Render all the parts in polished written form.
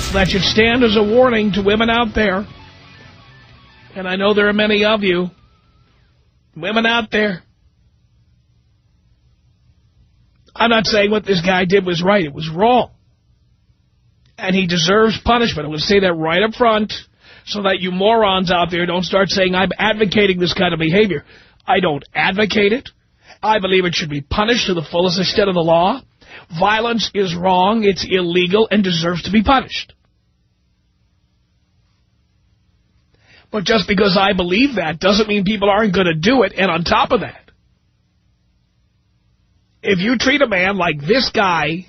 So that should stand as a warning to women out there. And I know there are many of you. Women out there. I'm not saying what this guy did was right. It was wrong. And he deserves punishment. I'm going to say that right up front so that you morons out there don't start saying I'm advocating this kind of behavior. I don't advocate it. I believe it should be punished to the fullest extent of the law. Violence is wrong, it's illegal, and deserves to be punished. But just because I believe that doesn't mean people aren't going to do it. And on top of that, if you treat a man like this guy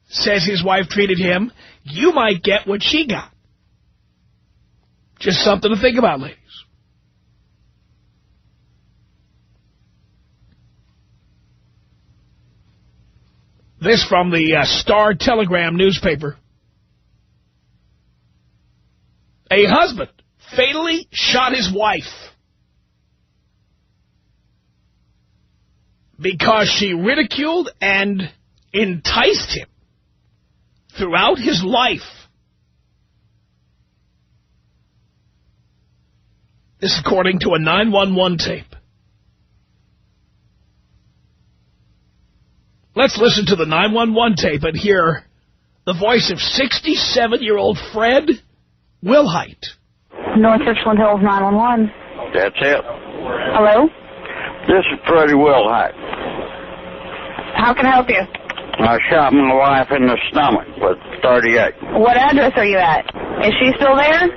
says his wife treated him, you might get what she got. Just something to think about, ladies. This from the Star-Telegram newspaper. A husband fatally shot his wife because she ridiculed and enticed him throughout his life. This according to a 911 tape. Let's listen to the 911 tape and hear the voice of 67-year-old Fred Wilhite. North Richland Hills 911. That's it. Hello? This is Freddie Wilhite. How can I help you? I shot my wife in the stomach with 38. What address are you at? Is she still there?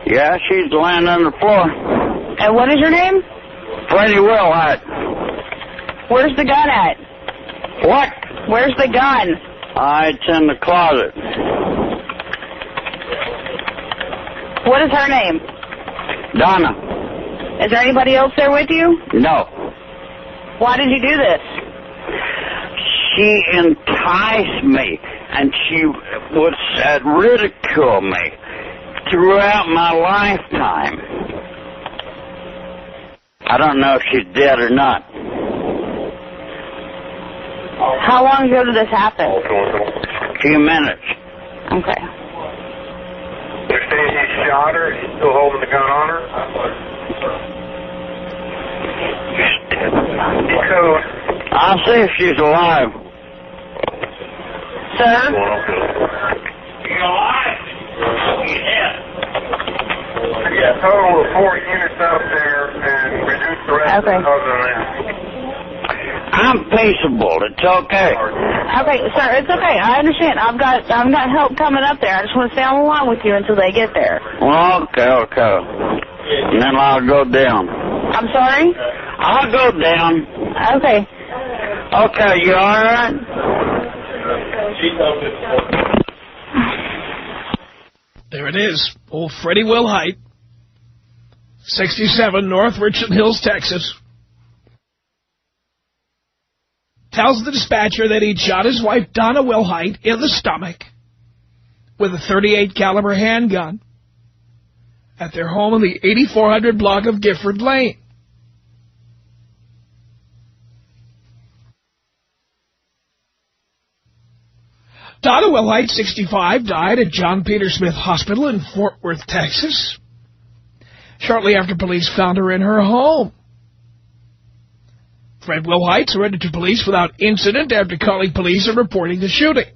Yeah, she's laying on the floor. And what is your name? Freddie Wilhite. Where's the gun at? What? Where's the gun? It's in the closet. What is her name? Donna. Is there anybody else there with you? No. Why did you do this? She enticed me, and she would ridicule me throughout my lifetime. I don't know if she's dead or not. How long ago did this happen? A few minutes. Okay. They're saying he shot her. He's still holding the gun on her. I'll see if she's alive. Sir? You alive? Yeah. Yeah, total of 4 units out there and reduce the rest Okay. of that. I'm peaceable. It's okay. Okay, sir, it's okay. I understand. I've got help coming up there. I just want to stay on the line with you until they get there. Well, okay. And then I'll go down. I'm sorry? I'll go down. Okay. Okay, you all right? There it is. Old Freddie Wilhite, 67, North Richland Hills, Texas. Tells the dispatcher that he'd shot his wife, Donna Wilhite, in the stomach with a .38 caliber handgun at their home in the 8400 block of Gifford Lane. Donna Wilhite, 65, died at John Peter Smith Hospital in Fort Worth, Texas, shortly after police found her in her home. Fred Wilhite surrendered to police without incident after calling police and reporting the shooting.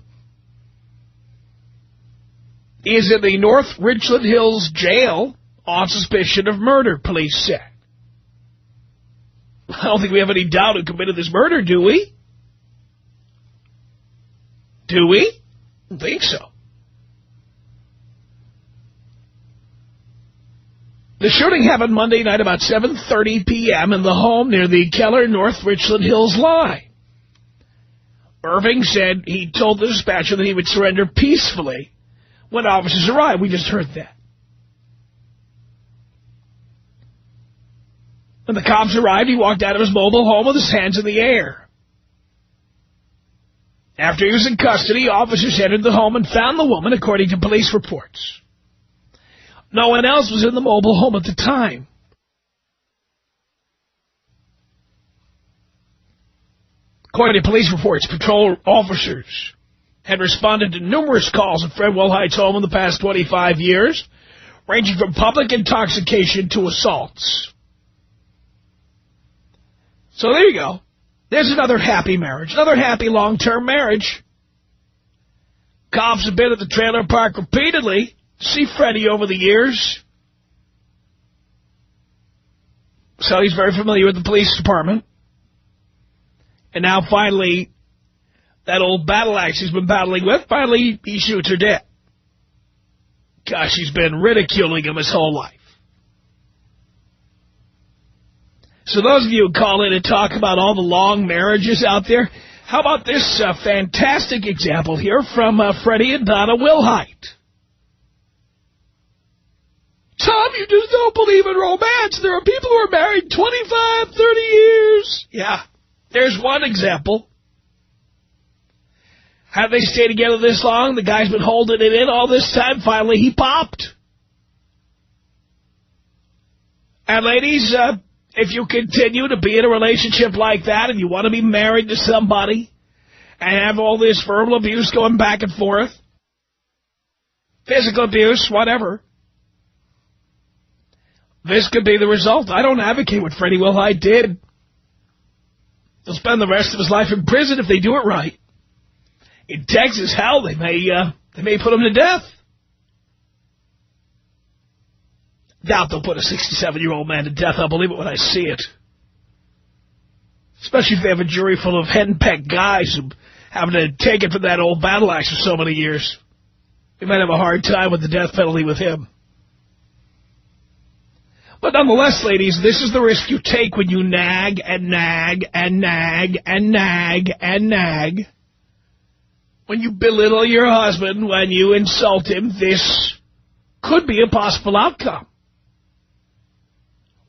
He is in the North Richland Hills jail on suspicion of murder, police said. I don't think we have any doubt who committed this murder, do we? Do we? I don't think so. The shooting happened Monday night about 7:30 p.m. in the home near the Keller North Richland Hills line. Irving said he told the dispatcher that he would surrender peacefully when officers arrived. We just heard that. When the cops arrived, he walked out of his mobile home with his hands in the air. After he was in custody, officers entered the home and found the woman, according to police reports. No one else was in the mobile home at the time. According to police reports, patrol officers had responded to numerous calls at Fred Wilhite's home in the past 25 years, ranging from public intoxication to assaults. So there you go. There's another happy marriage, another happy long-term marriage. Cops have been at the trailer park repeatedly to see Freddie over the years. So he's very familiar with the police department. And now finally, that old battle axe he's been battling with, finally he shoots her dead. Gosh, he's been ridiculing him his whole life. So those of you who call in and talk about all the long marriages out there, how about this fantastic example here from Freddie and Donna Wilhite? Tom, you just don't believe in romance. There are people who are married 25, 30 years. Yeah, there's one example. How they stay together this long? The guy's been holding it in all this time. Finally, he popped. And ladies, if you continue to be in a relationship like that and you want to be married to somebody and have all this verbal abuse going back and forth, physical abuse, whatever, this could be the result. I don't advocate what Freddie Wilhite did. He'll spend the rest of his life in prison if they do it right. In Texas, hell, they may put him to death. Doubt they'll put a 67-year-old man to death. I'll believe it when I see it. Especially if they have a jury full of henpecked guys who having to take it from that old battle axe for so many years. We might have a hard time with the death penalty with him. But nonetheless, ladies, this is the risk you take when you nag and nag and nag and nag and nag. When you belittle your husband, when you insult him, this could be a possible outcome.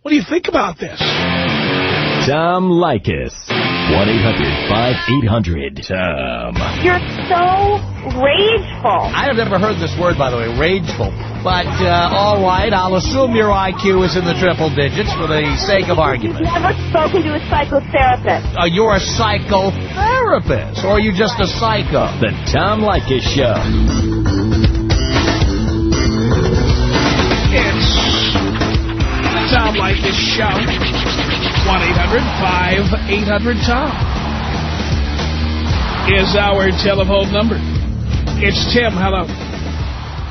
What do you think about this? Tom Leykis. 1-800-5800-TOM. You're so rageful. I have never heard this word, by the way, rageful. But, all right, I'll assume your IQ is in the triple digits for the sake of argument. You've never spoken to a psychotherapist. You're a psychotherapist, or are you just a psycho? The Tom Leykis Show. It's the Tom Leykis Show. 1-800-5800-TOM is our telephone number. It's Tim. Hello.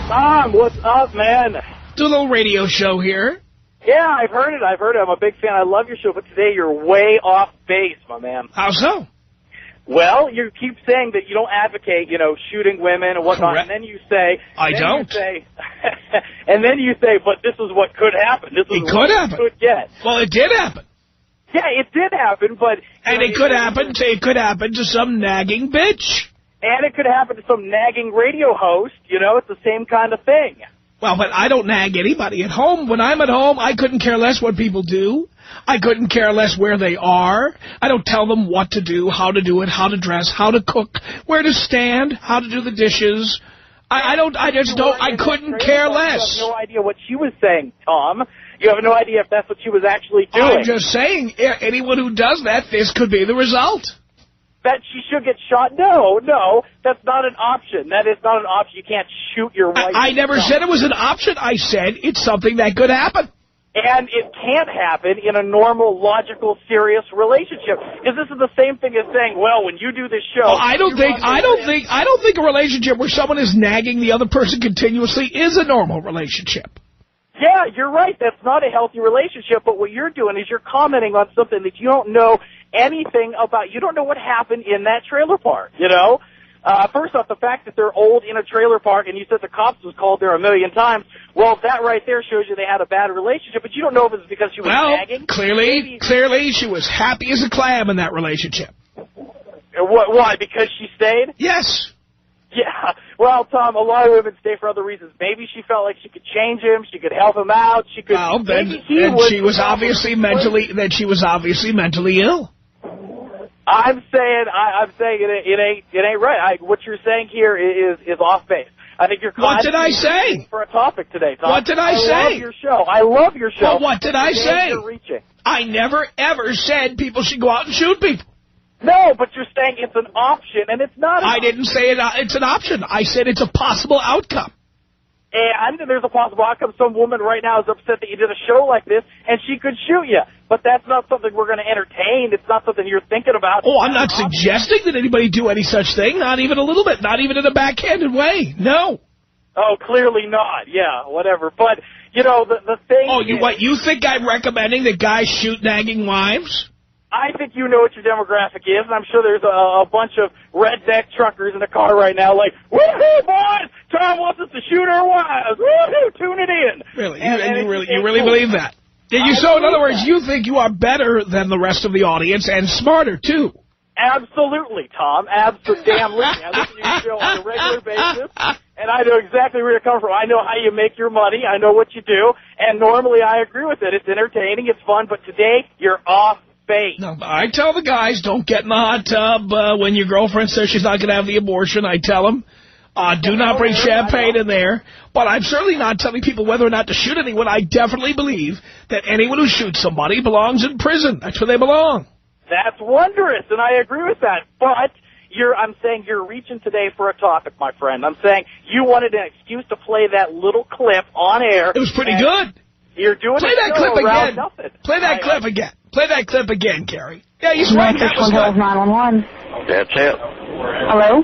Tom, what's up, man? Do a little radio show here. Yeah, I've heard it. I'm a big fan. I love your show, but today you're way off base, my man. How so? Well, you keep saying that you don't advocate, shooting women and whatnot, Correct. and then you say... I don't. And then you say, but this is what could happen. This is what it could get. Well, it did happen. Yeah, it did happen, but... And it could happen to some nagging bitch. And it could happen to some nagging radio host. It's the same kind of thing. Well, but I don't nag anybody at home. When I'm at home, I couldn't care less what people do. I couldn't care less where they are. I don't tell them what to do, how to do it, how to dress, how to cook, where to stand, how to do the dishes. I couldn't care less. You have no idea what she was saying, Tom. You have no idea if that's what she was actually doing. I'm just saying, anyone who does that, this could be the result. That she should get shot? No, that's not an option. That is not an option. You can't shoot your wife. I never said it was an option. I said it's something that could happen. And it can't happen in a normal, logical, serious relationship. Because this is the same thing as saying, well, when you do this show... Well, I don't think a relationship where someone is nagging the other person continuously is a normal relationship. Yeah, you're right. That's not a healthy relationship. But what you're doing is you're commenting on something that you don't know anything about. You don't know what happened in that trailer park, First off, the fact that they're old in a trailer park, and you said the cops was called there 1,000,000 times, well, that right there shows you they had a bad relationship, but you don't know if it's because she was nagging. Clearly, she was happy as a clam in that relationship. Why? Because she stayed? Yes. Yeah. Well, Tom, a lot of women stay for other reasons. Maybe she felt like she could change him, she could help him out, she could... Well, then she was obviously mentally ill. I'm saying it ain't right. What you're saying here is off base. I think you're... What did I say? For a topic today, Tom. What did I say? I love your show. Well, what did I say? You're reaching. I never, ever said people should go out and shoot people. No, but you're saying it's an option, and it's not. I didn't say it's an option. I said it's a possible outcome. And there's a possible outcome. Some woman right now is upset that you did a show like this, and she could shoot you. But that's not something we're going to entertain. It's not something you're thinking about. Oh, I'm not suggesting that anybody do any such thing. Not even a little bit. Not even in a backhanded way. No. Oh, clearly not. Yeah, whatever. But, you know, the thing what, you think I'm recommending that guys shoot nagging wives? I think you know what your demographic is, and I'm sure there's a bunch of redneck truckers in the car right now like, woohoo, boys! Tom wants us to shoot our wives! Woohoo! Tune it in! Really? You really believe that? So, in other words, you think you are better than the rest of the audience and smarter, too? Absolutely, Tom. Absolutely. I listen to your show on a regular basis, and I know exactly where you're coming from. I know how you make your money. I know what you do, and normally I agree with it. It's entertaining. It's fun, but today you're off base. No, I tell the guys, don't get in the hot tub when your girlfriend says she's not going to have the abortion. I tell them, do not bring champagne in there. But I'm certainly not telling people whether or not to shoot anyone. I definitely believe that anyone who shoots somebody belongs in prison. That's where they belong. That's wondrous, and I agree with that. But I'm saying you're reaching today for a topic, my friend. I'm saying you wanted an excuse to play that little clip on air. It was pretty good. You're doing Play that clip again. Play that clip again. Play that clip again, Gary. Yeah, he's right. That was good. 911. That's it. Hello?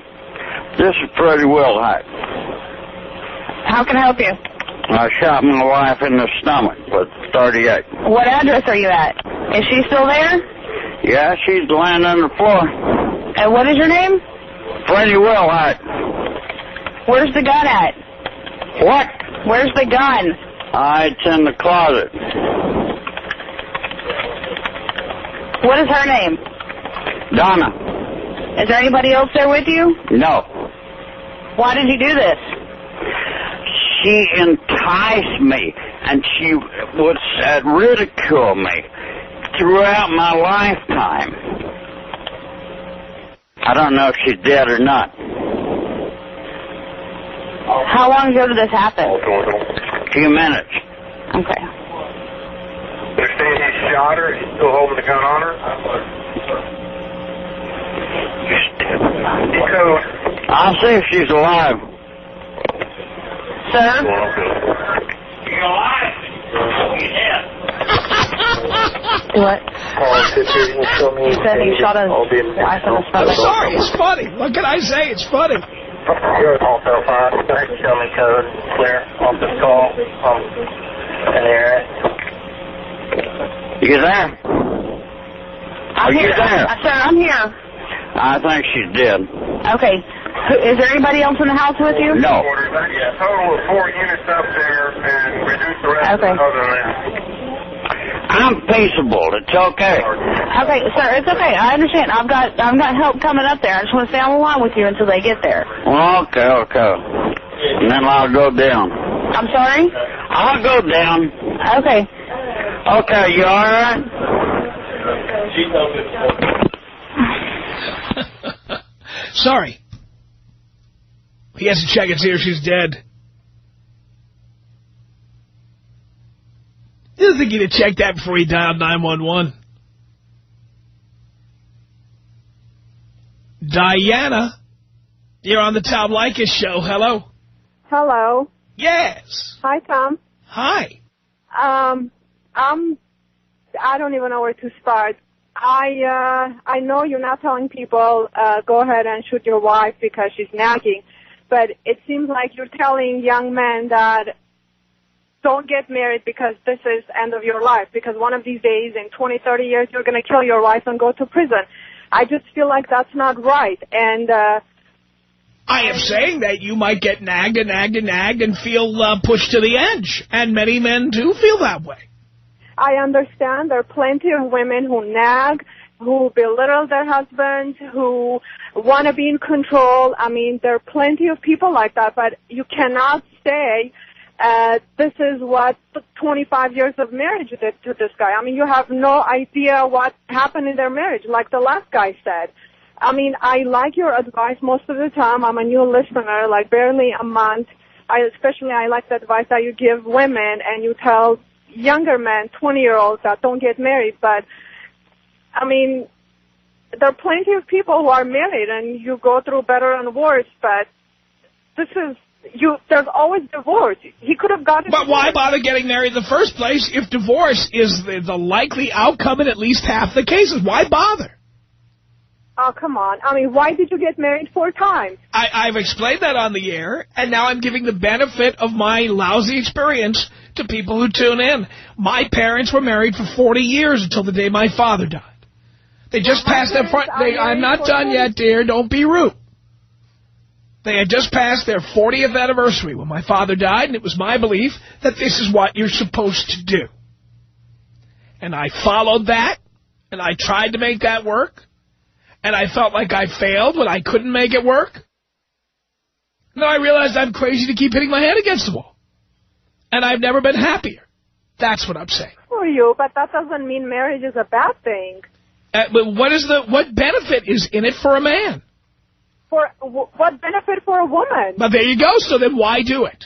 This is pretty well hot. How can I help you? I shot my wife in the stomach with 38. What address are you at? Is she still there? Yeah, she's laying on the floor. And what is your name? Pretty well hot. Where's the gun at? What? Where's the gun? It's in the closet. What is her name? Donna. Is there anybody else there with you? No. Why did you do this? She enticed me, and she would ridicule me throughout my lifetime. I don't know if she's dead or not. How long ago did this happen? A few minutes. Okay. They're saying he shot her. He's still holding the gun on her. I'll see if she's alive. Sir? You alive? Yeah. What? He said he shot his wife in the stomach. I'm sorry, it's funny. What can I say? It's funny. You're also fine. Show me code. Clear. Off this call. In the area. You there? I'm here. There? Sir, I'm here. I think she's dead. Okay. Is there anybody else in the house with you? No. Total of 4 units up there, and reduce the rest other than that. I'm peaceable. It's okay. Okay, sir, it's okay. I understand. I've got help coming up there. I just want to stay on the line with you until they get there. Okay. And then I'll go down. I'm sorry? I'll go down. Okay. Okay, you all right? Sorry. He has to check and see if she's dead. You didn't think he'd have checked that before he dialed 911. Diana, you're on the Tom Leykis Show. Hello. Hello. Yes. Hi, Tom. Hi. I don't even know where to start. I know you're not telling people, go ahead and shoot your wife because she's nagging, but it seems like you're telling young men that don't get married because this is end of your life, because one of these days in 20, 30 years you're going to kill your wife and go to prison. I just feel like that's not right. And I am saying that you might get nagged and feel pushed to the edge, and many men do feel that way. I understand there are plenty of women who nag, who belittle their husbands, who want to be in control. I mean, there are plenty of people like that, but you cannot say this is what 25 years of marriage did to this guy. I mean, you have no idea what happened in their marriage, like the last guy said. I mean, I like your advice most of the time. I'm a new listener, like barely a month. I like the advice that you give women and you tell younger men, 20-year-olds, that don't get married. But, I mean, there are plenty of people who are married and you go through better and worse, but there's always divorce. He could have gotten But why bother getting married in the first place if divorce is the likely outcome in at least half the cases? Why bother? Oh, come on. I mean, why did you get married 4 times? I've explained that on the air, and now I'm giving the benefit of my lousy experience to people who tune in. My parents were married for 40 years until the day my father died. They just passed their... I'm not done yet, dear. Don't be rude. They had just passed their 40th anniversary when my father died, and it was my belief that this is what you're supposed to do. And I followed that, and I tried to make that work. And I felt like I failed when I couldn't make it work. And then I realized I'm crazy to keep hitting my head against the wall. And I've never been happier. That's what I'm saying. For you, but that doesn't mean marriage is a bad thing. But what benefit is in it for a man? What benefit for a woman? But there you go. So then why do it?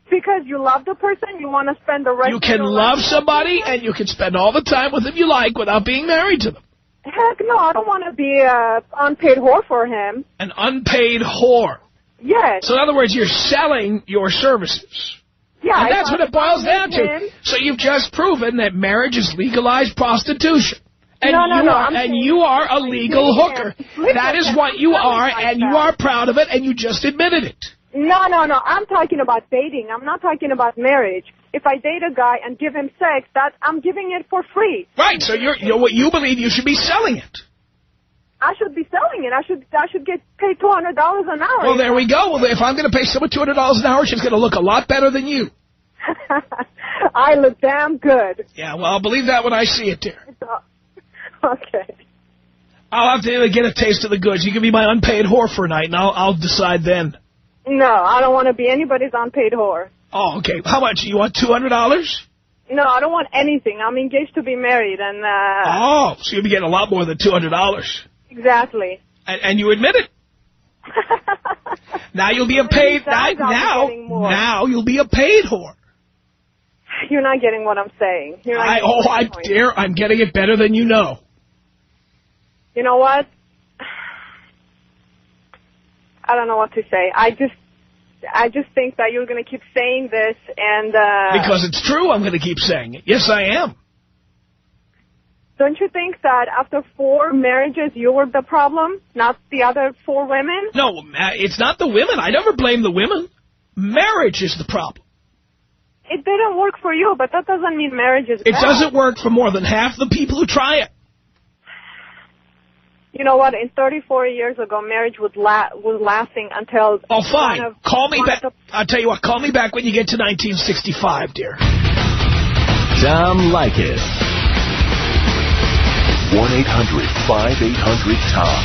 Because you love the person, you want to spend the rest You of can your love life somebody and you can spend all the time with them you like without being married to them. Heck no, I don't want to be an unpaid whore for him. An unpaid whore. Yes. So in other words, you're selling your services. Yeah. And that's what it boils down to. Him. So you've just proven that marriage is legalized prostitution. And No. You are a legal hooker. That is what you are, and you are proud of it, and you just admitted it. No. I'm talking about dating. I'm not talking about marriage. If I date a guy and give him sex, I'm giving it for free. Right, so you believe you should be selling it. I should be selling it. I should get paid $200 an hour. Well, there we go. Well, if I'm going to pay someone $200 an hour, she's going to look a lot better than you. I look damn good. Yeah, well, I'll believe that when I see it, dear. Okay. I'll have to get a taste of the goods. You can be my unpaid whore for a night, and I'll decide then. No, I don't want to be anybody's unpaid whore. Oh, okay. How much? You want $200? No, I don't want anything. I'm engaged to be married, and... Oh, so you'll be getting a lot more than $200. Exactly. And you admit it. Now you'll be a paid... Now you'll be a paid whore. You're not getting what I'm saying. Dear, I'm getting it better than you know. You know what? I don't know what to say. I just think that you're going to keep saying this and... Because it's true, I'm going to keep saying it. Yes, I am. Don't you think that after 4 marriages, you were the problem, not the other 4 women? No, it's not the women. I never blame the women. Marriage is the problem. It didn't work for you, but that doesn't mean marriage is bad. It doesn't work for more than half the people who try it. You know what? In 34 years ago, marriage was lasting until... Oh, fine. Call me back. I'll tell you what. Call me back when you get to 1965, dear. Tom Leykis. 1-800-5800-TOM.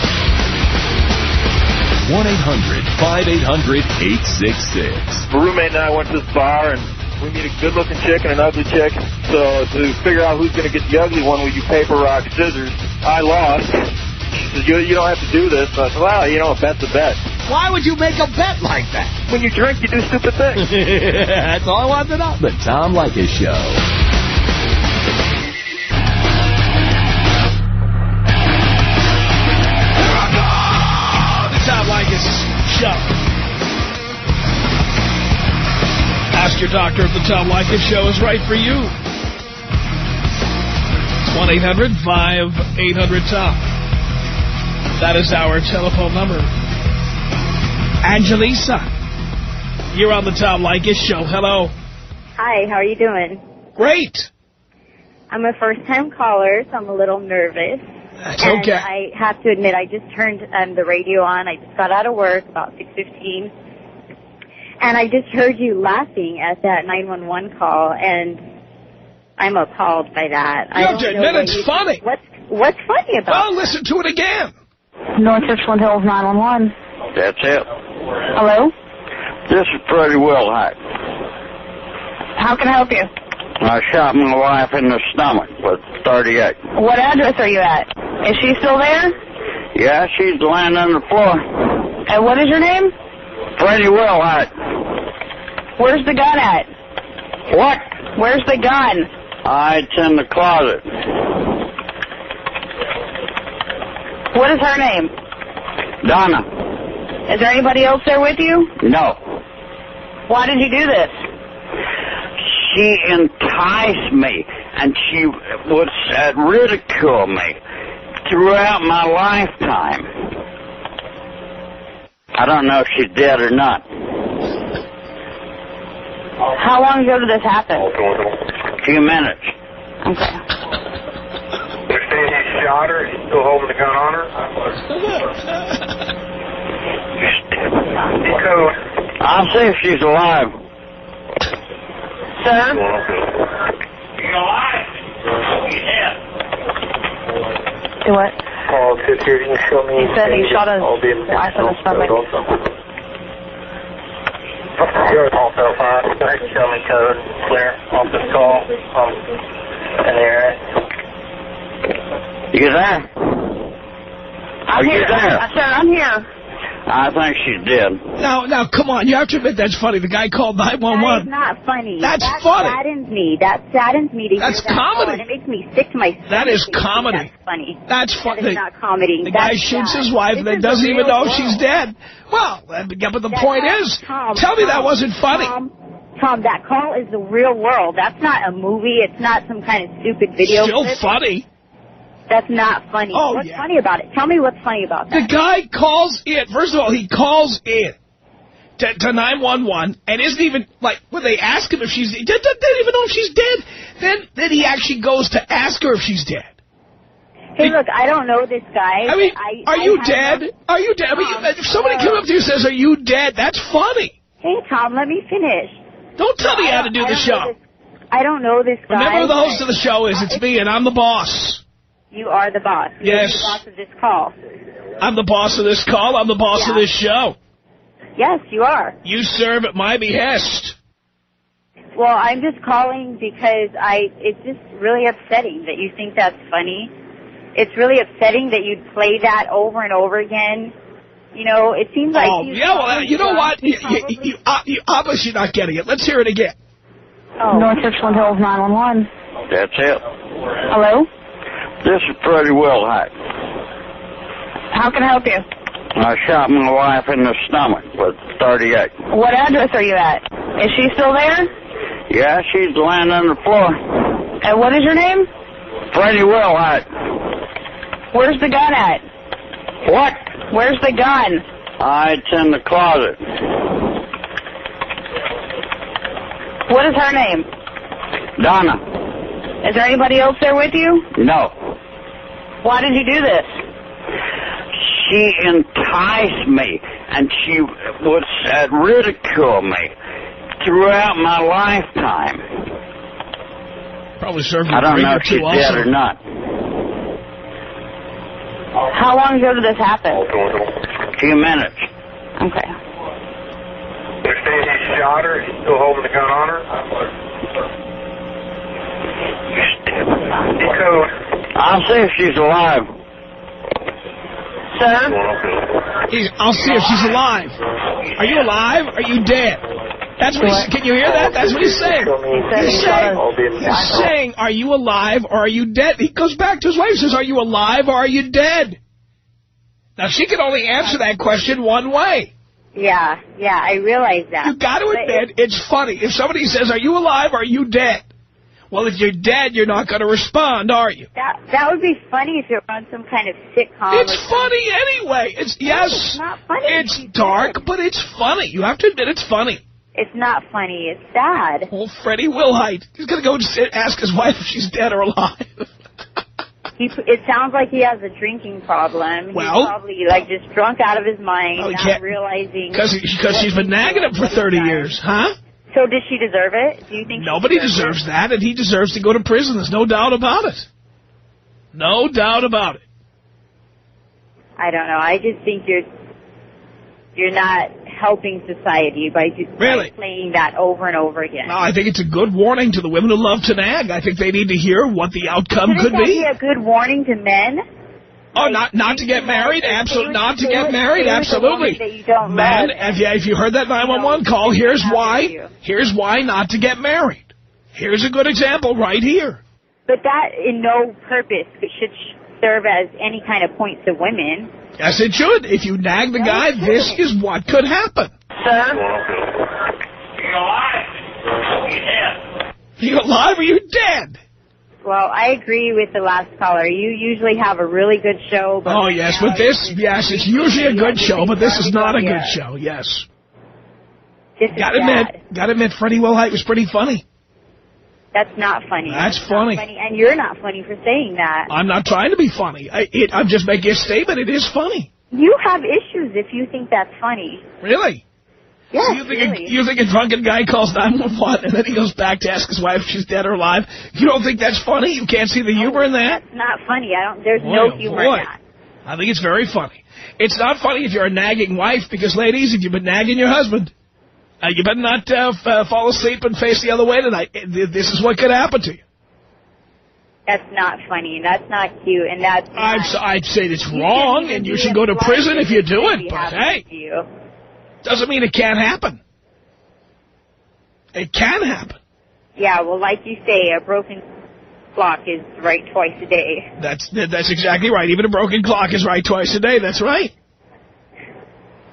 1-800-5800-866. My roommate and I went to this bar, and we meet a good-looking chick and an ugly chick. So to figure out who's going to get the ugly one, we do paper, rock, scissors. I lost. She says, you don't have to do this. So I said, well, a bet's a bet. Why would you make a bet like that? When you drink, you do stupid things. That's all I wanted to know. The Tom Leykis Show. The Tom Leykis Show. Ask your doctor if the Tom Leykis Show is right for you. It's 1-800-5800-TOM. That is our telephone number. Angelisa, you're on the Tom Leykis Show. Hello. Hi, how are you doing? Great. I'm a first-time caller, so I'm a little nervous. That's okay. I have to admit, I just turned the radio on. I just got out of work about 6:15. And I just heard you laughing at that 911 call, and I'm appalled by that. You have to admit it's funny. What's funny about it? Well, listen to it again. North Richland Hills 911. That's it. Hello? This is pretty well hot. How can I help you? I shot my wife in the stomach with 38. What address are you at? Is she still there? Yeah, she's lying on the floor. And what is your name? Pretty well hot. Where's the gun at? What? Where's the gun? It's in the closet. What is her name? Donna. Is there anybody else there with you? No. Why did you do this? She enticed me, and she would ridicule me throughout my lifetime. I don't know if she's dead or not. How long ago did this happen? A few minutes. Okay. They're saying he shot her. He's still holding the gun on her. Code. I'll see if she's alive. Sir? She's alive? Yeah. Do what? Call to see if you can show me. He said he shot his wife in the stomach. Also, 5, go ahead and show me code. Clear. Off this call. In the area. You there? I'm here. Sir, I'm here. I think she's dead. Now, come on. You have to admit that's funny. The guy called 911. That is not funny. That's that funny. Saddens me. That saddens me to hear That's that comedy. call, and it makes me sick to my stomach. That is comedy. That's funny. That's funny. That is not comedy. The guy shoots his wife and then doesn't even know she's dead. Well, yeah, but the point is, tell me that wasn't funny. Tom, that call is the real world. That's not a movie. It's not some kind of stupid video. Still clip. funny. That's not funny. Oh, what's yeah. funny about it? Tell me what's funny about that. The guy calls in. First of all, he calls in to 911 and isn't even, like, when they ask him if she's dead, doesn't even know if she's dead. Then he actually goes to ask her if she's dead. Hey, look, I don't know this guy. I mean, are you dead? Are you dead? I mean, if somebody comes up to you and says, are you dead, that's funny. Hey, Tom, let me finish. Don't tell me how to do the show. I don't know this guy. Remember who the host of the show is. It's me, and I'm the boss. You are the boss. Yes. You're the boss of this call. I'm the boss of this call. I'm the boss of this show. Yes, you are. You serve at my behest. Well, I'm just calling because it's just really upsetting that you think that's funny. It's really upsetting that you'd play that over and over again. You know, it seems like... Oh, yeah, well, you know what? You obviously not getting it. Let's hear it again. Oh. North Richland Hills 911. That's it. Hello? This is Freddie Wilhite. How can I help you? I shot my wife in the stomach with 38. What address are you at? Is she still there? Yeah, she's laying on the floor. And what is your name? Freddie Wilhite. Where's the gun at? What? Where's the gun? It's in the closet. What is her name? Donna. Is there anybody else there with you? No. Why did you do this? She enticed me, and she would ridicule me throughout my lifetime. Probably served I don't know if she's dead or not. How long ago did this happen? A few minutes. Okay. They're saying he shot her. He's still holding the gun on her. Code. I'll see if she's alive. Sir? I'll see if she's alive. Are you alive? Are you dead? That's what he's, can you hear that? That's what he's saying. He's saying, are you alive or are you dead? He goes back to his wife and says, are you alive or are you dead? Now, she can only answer that question one way. Yeah, I realize that. You got to admit, it's funny. If somebody says, are you alive or are you dead? Well, if you're dead, you're not going to respond, are you? That would be funny if you're on some kind of sitcom. It's funny anyway. It's not funny. It's dark, but it's funny. You have to admit it's funny. It's not funny. It's sad. Old Freddie Wilhite. He's going to go ask his wife if she's dead or alive. It sounds like he has a drinking problem. Well, he's probably just drunk out of his mind, not realizing... Because she's been nagging him for 30 years, huh? So does she deserve it? Do you think nobody deserves that, and he deserves to go to prison. There's no doubt about it. No doubt about it. I don't know. I just think you're not helping society by playing that over and over again. No, I think it's a good warning to the women who love to nag. I think they need to hear what the outcome could be. Shouldn't that be a good warning to men? Oh, not to get married? Absolutely. Not to get married? Absolutely. Man, if you heard that 911 call, here's why. Here's why not to get married. Here's a good example right here. But that, in no purpose, serve as any kind of points to women. Yes, it should. If you nag the guy, this is what could happen. Sir? You're alive or you're dead? Well, I agree with the last caller. You usually have a really good show. But oh, yes, but this, yes, it's usually a good show, but this is not a good show, yes. Gotta admit, Freddie Wilhite was pretty funny. That's not funny. That's funny. Not funny. And you're not funny for saying that. I'm not trying to be funny. I'm just making a statement. It is funny. You have issues if you think that's funny. Really? Yes, so you think a drunken guy calls 911 and then he goes back to ask his wife if she's dead or alive? You don't think that's funny? You can't see the humor in that? That's not funny. There's no humor in that. I think it's very funny. It's not funny if you're a nagging wife because, ladies, if you've been nagging your husband, you better not fall asleep and face the other way tonight. This is what could happen to you. That's not funny. That's not cute. And that's I'd say it's wrong, and you should go to prison if you do it. But, hey, doesn't mean it can't happen. It can happen. Yeah, well, like you say, a broken clock is right twice a day. That's exactly right. Even a broken clock is right twice a day. That's right.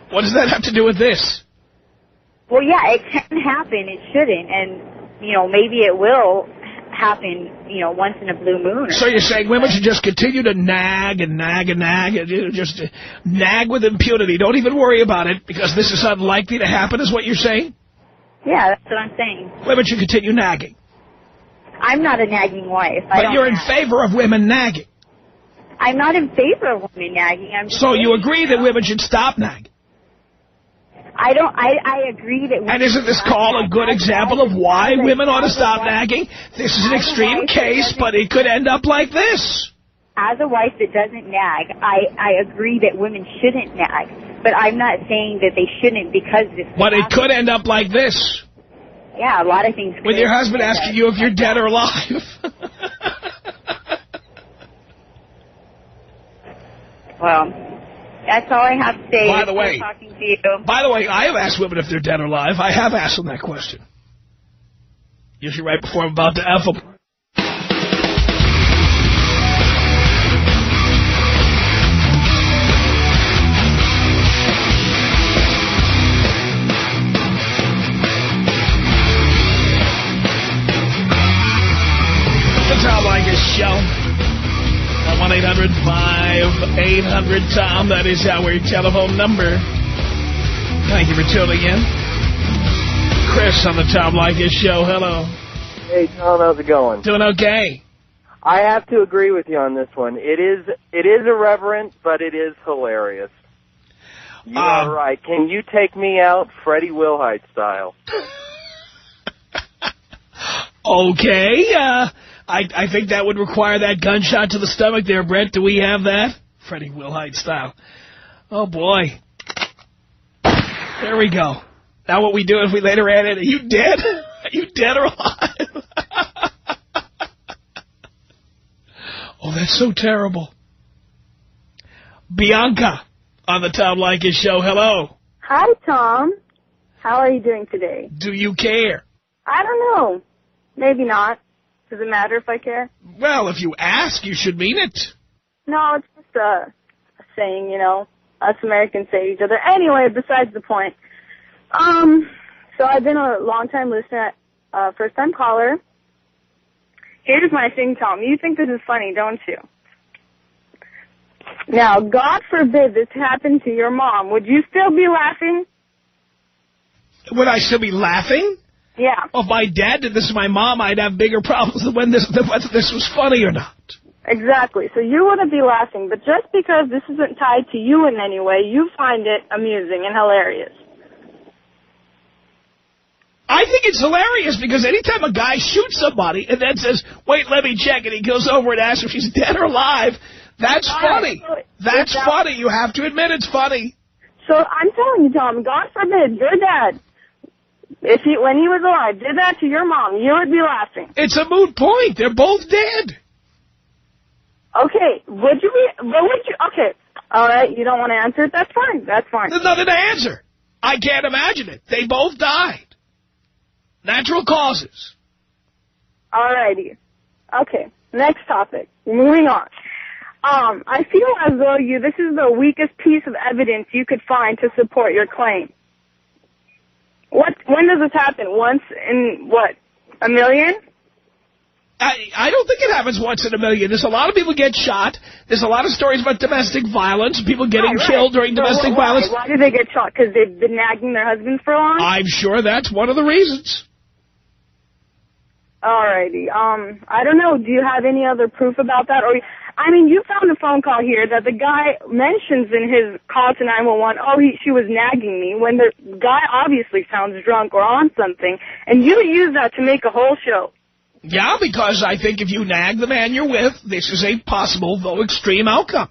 What does that have to do with this? Well, yeah, it can happen. It shouldn't. And, maybe it will happen, once in a blue moon. So you're saying women should just continue to nag and nag and nag, and just nag with impunity. Don't even worry about it because this is unlikely to happen, is what you're saying? Yeah, that's what I'm saying. Women should continue nagging. I'm not a nagging wife. But you're in favor of women nagging. I'm not in favor of women nagging. So you agree that women should stop nagging? I agree that women... And isn't this call a good example of why women ought to stop nagging? This is an extreme case, but it could end up like this. As a wife that doesn't nag, I agree that women shouldn't nag. But I'm not saying that they shouldn't because this... But it could end up like this. Yeah, a lot of things... With your husband asking you if you're dead or alive. Well, that's all I have to say. By the way, talking to you. By the way, I have asked women if they're dead or alive. I have asked them that question. Usually right before I'm about to F them. The Tom Leykis Show. 1-800-5800-TOM. That is our telephone number. Thank you for tuning in. Chris on the Tom Leykis Show. Hello. Hey, Tom. How's it going? Doing okay. I have to agree with you on this one. It is irreverent, but it is hilarious. You are right. Can you take me out Freddie Wilhite style? Okay. I think that would require that gunshot to the stomach there, Brent. Do we have that? Freddie Wilhite style. Oh, boy. There we go. Now what we do if we later add in, are you dead? Are you dead or alive? Oh, that's so terrible. Bianca on the Tom Leykis Show. Hello. Hi, Tom. How are you doing today? Do you care? I don't know. Maybe not. Does it matter if I care? Well, if you ask, you should mean it. No, it's just a saying, us Americans say to each other. Anyway, besides the point. So I've been a long-time listener, first-time caller. Here's my thing, Tom. You think this is funny, don't you? Now, God forbid this happened to your mom. Would you still be laughing? Would I still be laughing? Yeah. Well, if my dad did this to my mom, I'd have bigger problems than whether this was funny or not. Exactly. So you wouldn't be laughing. But just because this isn't tied to you in any way, you find it amusing and hilarious. I think it's hilarious because anytime a guy shoots somebody and then says, wait, let me check, and he goes over and asks if she's dead or alive, that's funny. That's funny. You have to admit it's funny. So I'm telling you, Tom, God forbid your dad, when he was alive, did that to your mom, you would be laughing. It's a moot point. They're both dead. Okay, okay, all right, you don't want to answer it, that's fine, that's fine. There's nothing to answer. I can't imagine it. They both died. Natural causes. All righty. Okay, next topic. Moving on. I feel as though this is the weakest piece of evidence you could find to support your claim. When does this happen? Once in, what, a million? I don't think it happens once in a million. There's a lot of people get shot. There's a lot of stories about domestic violence, people getting killed during domestic violence. Why do they get shot? Because they've been nagging their husbands for long? I'm sure that's one of the reasons. Alrighty. I don't know. Do you have any other proof about that? Or, I mean, you found a phone call here that the guy mentions in his call to 911, she was nagging me, when the guy obviously sounds drunk or on something, and you use that to make a whole show. Yeah, because I think if you nag the man you're with, this is a possible, though extreme, outcome.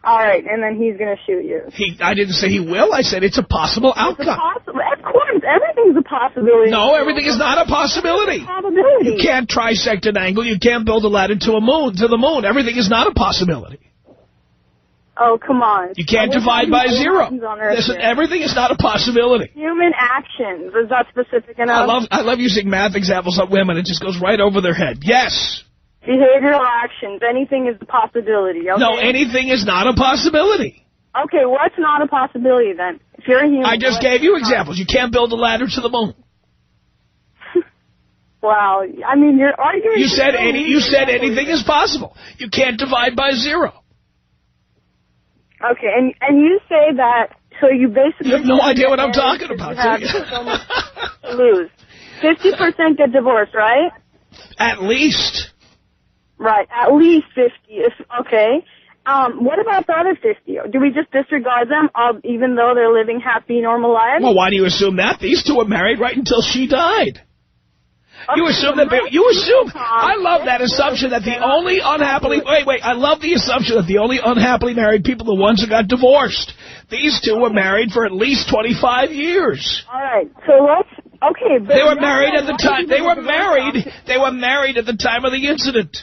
All right, and then he's going to shoot you. I didn't say he will. I said it's a possible outcome. Of course, everything's a possibility. No, everything is not a possibility. You can't trisect an angle. You can't build a ladder to the moon. Everything is not a possibility. Oh, come on. You can't divide by zero. Listen, everything is not a possibility. Human actions. Is that specific enough? I love using math examples on women. It just goes right over their head. Yes. Behavioral actions. Anything is a possibility. Okay? No, anything is not a possibility. Okay, what's not a possibility then? If you're a human... I just gave you examples. You can't build a ladder to the moon. Wow. I mean, you're arguing... You said anything is possible. You can't divide by zero. Okay, and you say that, so you basically... You have no idea what I'm talking about, do you? So much to lose. 50% get divorced, right? At least. Right, at least 50. Okay. What about the other 50? Do we just disregard them, even though they're living happy, normal lives? Well, why do you assume that? These two were married right until she died. Okay, I love that assumption that the only unhappily, I love the assumption that the only unhappily married people are the ones who got divorced. These two were married for at least 25 years. All right, so okay. But they were married at the time, they were married at the time of the incident.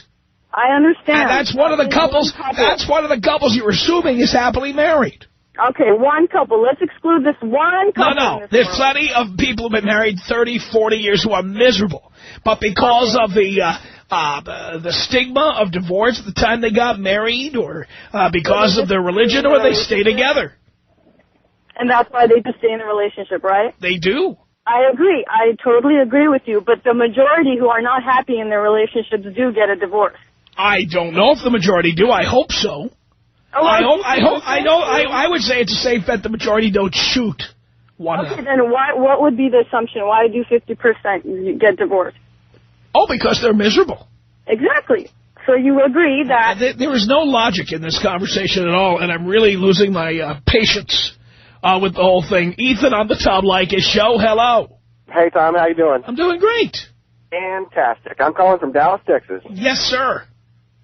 I understand. And that's one of the couples you're assuming is happily married. Okay, one couple. Let's exclude this one couple. No. There's plenty of people who have been married 30, 40 years who are miserable. But because of the stigma of divorce at the time they got married, or because of their religion, or they stay together. And that's why they just stay in a relationship, right? They do. I agree. I totally agree with you. But the majority who are not happy in their relationships do get a divorce. I don't know if the majority do. I hope so. I would say it's a safe bet the majority don't shoot one of them. Then what would be the assumption? Why do 50% get divorced? Oh, because they're miserable. Exactly. So you agree that... There is no logic in this conversation at all, and I'm really losing my patience with the whole thing. Ethan on the Tom Leykis Show. Hello. Hey, Tom. How you doing? I'm doing great. Fantastic. I'm calling from Dallas, Texas. Yes, sir.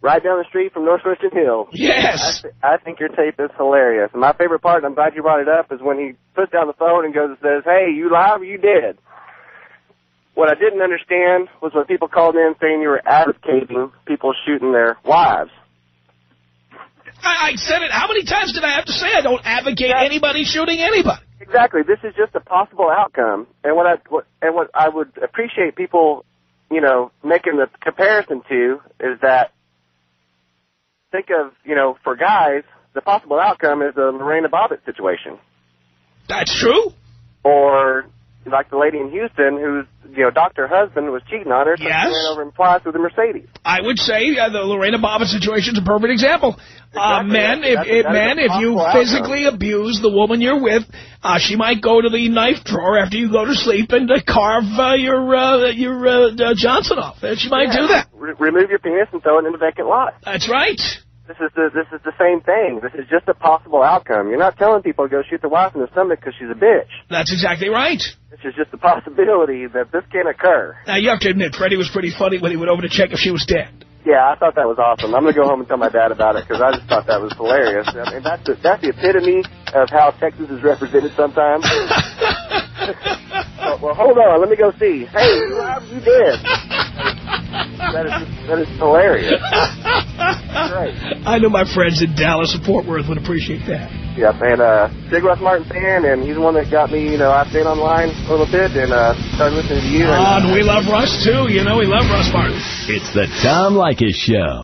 Right down the street from North Christian Hill. Yes. I think your tape is hilarious. And my favorite part, and I'm glad you brought it up, is when he puts down the phone and goes and says, hey, you live or you dead? What I didn't understand was when people called in saying you were advocating people shooting their wives. I said it. How many times did I have to say I don't advocate anybody shooting anybody? Exactly. This is just a possible outcome. And what I would appreciate people, making the comparison to is that think of, for guys, the possible outcome is a Lorena Bobbitt situation. That's true. Or like the lady in Houston whose, doctor husband was cheating on her, so she ran over and twice with a Mercedes. I would say the Lorena Bobbitt situation is a perfect example. Exactly. If you physically abuse the woman you're with, she might go to the knife drawer after you go to sleep and carve your Johnson off. She might do that. Remove your penis and throw it in the vacant lot. That's right. This is the same thing. This is just a possible outcome. You're not telling people to go shoot their wife in the stomach because she's a bitch. That's exactly right. This is just a possibility that this can occur. Now, you have to admit, Freddie was pretty funny when he went over to check if she was dead. Yeah, I thought that was awesome. I'm going to go home and tell my dad about it because I just thought that was hilarious. I mean, that's the epitome of how Texas is represented sometimes. Well, hold on. Let me go see. Hey, you live? You dead? That is hilarious. Great. I know my friends in Dallas and Fort Worth would appreciate that. Yep, and big Russ Martin fan, and he's the one that got me, I stayed online a little bit and started listening to you. And we love Russ, too. We love Russ Martin. It's the Tom Leykis Show.